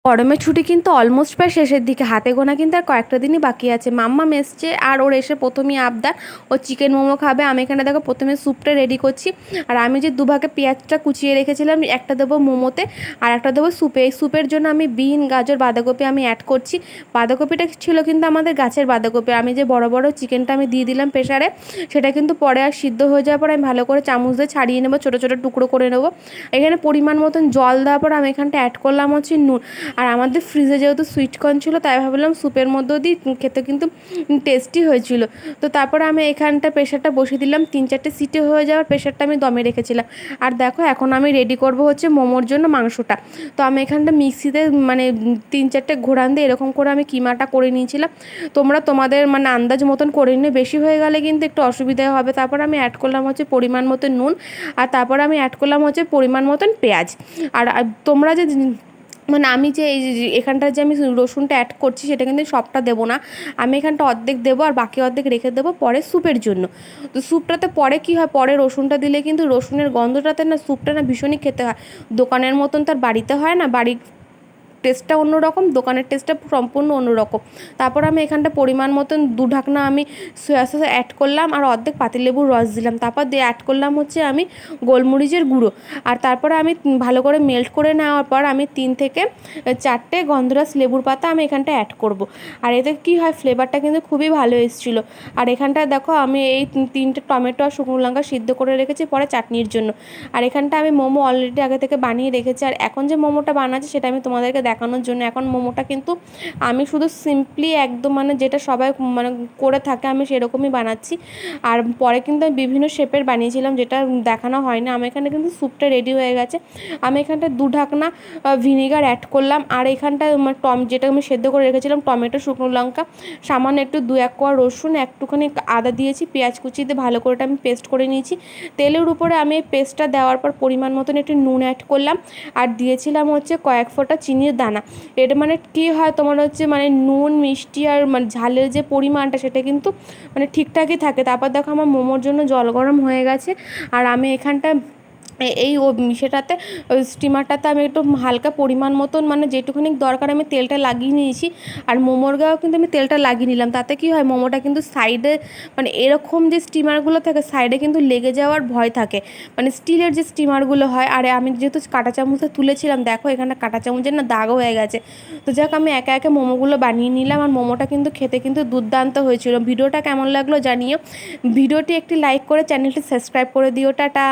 গরমের ছুটি কিন্তু অলমোস্ট প্রায় শেষের দিকে, হাতে গোনা কিন্তু আর কয়েকটা দিনই বাকি আছে। মাম্মাম এসছে আর ওর এসে প্রথমেই আবদার ও চিকেন মোমো খাবে। আমি এখানে দেখো প্রথমে স্যুপটা রেডি করছি, আর আমি যে দুভাগে পেঁয়াজটা কুচিয়ে রেখেছিলাম, একটা দেবো মোমোতে আর একটা দেবো স্যুপে। এই স্যুপের জন্য আমি বিন, গাজর, বাঁধাকপি আমি অ্যাড করছি। বাঁধাকপিটা ছিল কিন্তু আমাদের গাছের বাঁধাকপি। আমি যে বড় বড় চিকেনটা আমি দিয়ে দিলাম প্রেশারে, সেটা কিন্তু পরে আর সিদ্ধ হয়ে যাওয়ার পর আমি ভালো করে চামচ দিয়ে ছাড়িয়ে নেবো, ছোটো ছোটো টুকরো করে নেবো। এখানে পরিমাণ মতন জল দেওয়ার পর আমি এখানটা অ্যাড করলাম হচ্ছে নুন। আর আমাদের ফ্রিজে যেহেতু সুইটকর্ন ছিল, তাই ভাবলাম স্যুপের মধ্যেও দিই, খেতে কিন্তু টেস্টি হয়েছিল। তো তারপরে আমি এখানটা প্রেশারটা বসিয়ে দিলাম, 3-4টে সিটি হয়ে যাওয়ার প্রেশারটা আমি দমে রেখেছিলাম। আর দেখো এখন আমি রেডি করব হচ্ছে মোমোর জন্য মাংসটা। তো আমি এখানটা মিক্সিতে মানে 3-4টে ঘোরান দিয়ে এরকম করে আমি কিমাটা করে নিয়েছিলাম। তোমরা তোমাদের মানে আন্দাজ মতন করে নিয়ে, বেশি হয়ে গেলে কিন্তু একটু অসুবিধা হবে। তারপর আমি অ্যাড করলাম হচ্ছে পরিমাণ মতন নুন, আর তারপর আমি অ্যাড করলাম হচ্ছে পরিমাণ মতন পেঁয়াজ। আর তোমরা যে মানে আমি যে এই যে এখানটায় যে আমি রসুনটা অ্যাড করছি, সেটা কিন্তু সবটা দেবো না, আমি এখানটা অর্ধেক দেবো আর বাকি অর্ধেক রেখে দেবো পরে স্যুপের জন্য। তো স্যুপটাতে পরে কী হয়, পরে রসুনটা দিলে কিন্তু রসুনের গন্ধটাতে না স্যুপটা না ভীষণই খেতে হয়। দোকানের মতন তার বাড়িতে হয় না, বাড়ির টেস্টটা অন্যরকম, দোকানের টেস্টটা সম্পূর্ণ অন্যরকম। তারপর আমি এখানটা পরিমাণ মতন 2 ঢাকনা আমি সয়া সস অ্যাড করলাম আর অর্ধেক পাতিলেবুর রস দিলাম। তারপর দিয়ে অ্যাড করলাম হচ্ছে আমি গোলমরিচের গুঁড়ো। আর তারপরে আমি ভালো করে মেল্ট করে নেওয়ার পর আমি 3 থেকে 4টে গন্ধরাজ লেবুর পাতা আমি এখানটা অ্যাড করব। আর এতে কী হয়, ফ্লেভারটা কিন্তু খুবই ভালো এসেছিলো। আর এখানটায় দেখো আমি এই 3টে টমেটো আর শুকনো লঙ্কা সিদ্ধ করে রেখেছি পরে চাটনির জন্য। আর এখানটা আমি মোমো অলরেডি আগে থেকে বানিয়ে রেখেছি। আর এখন যে মোমোটা বানাচ্ছি সেটা আমি তোমাদেরকে দেখানোর জন্য। এখন মোমোটা কিন্তু আমি শুধু সিম্পলি একদম মানে যেটা সবাই মানে করে থাকে আমি সেরকমই বানাচ্ছি। আর পরে কিন্তু আমি বিভিন্ন শেপের বানিয়েছিলাম, যেটা দেখানো হয় না। আমি এখানে কিন্তু স্যুপটা রেডি হয়ে গেছে। আমি এখানটা 2 ঢাকনা ভিনিগার অ্যাড করলাম। আর এখানটা যেটা আমি সেদ্ধ করে রেখেছিলাম টমেটো, শুকনো লঙ্কা, সামান্য একটু 2-1 কোয়া রসুন, একটুখানি আদা দিয়েছি, পেঁয়াজ কুচি দিয়ে ভালো করে আমি পেস্ট করে নিয়েছি। তেলের উপরে আমি এই পেস্টটা দেওয়ার পর পরিমাণ মতন একটু নুন অ্যাড করলাম আর দিয়েছিলাম হচ্ছে কয়েক ফোঁটা চিনির দানা। এটা মানে কী হয়, তোমার হচ্ছে মানে নুন, মিষ্টি আর মানে ঝালের যে পরিমাণটা সেটা কিন্তু মানে ঠিকঠাকই থাকে। তারপর দেখো আমার মোমোর জন্য জল গরম হয়ে গেছে। আর আমি এখানটা এই সেটাতে স্টিমারটাতে আমি একটু হালকা পরিমাণ মতন মানে যেটুকুনি দরকার আমি তেলটা লাগিয়ে নিয়েছি। আর মোমোর গায়েও কিন্তু আমি তেলটা লাগিয়ে নিলাম। তাতে কী হয়, মোমোটা কিন্তু সাইডে মানে এরকম যে স্টিমারগুলো থাকে সাইডে কিন্তু লেগে যাওয়ার ভয় থাকে, মানে স্টিলের যে স্টিমারগুলো হয়। আর আমি যেহেতু কাঁটা চামচে তুলেছিলাম, দেখো এখানে কাঁটা চামচের না দাগও হয়ে গেছে। তো যাক আমি একে একে মোমোগুলো বানিয়ে নিলাম। আর মোমোটা কিন্তু খেতে কিন্তু দুর্দান্ত হয়েছিল। ভিডিওটা কেমন লাগলো জানিও। ভিডিওটি একটি লাইক করে চ্যানেলটি সাবস্ক্রাইব করে দিও। টাটা।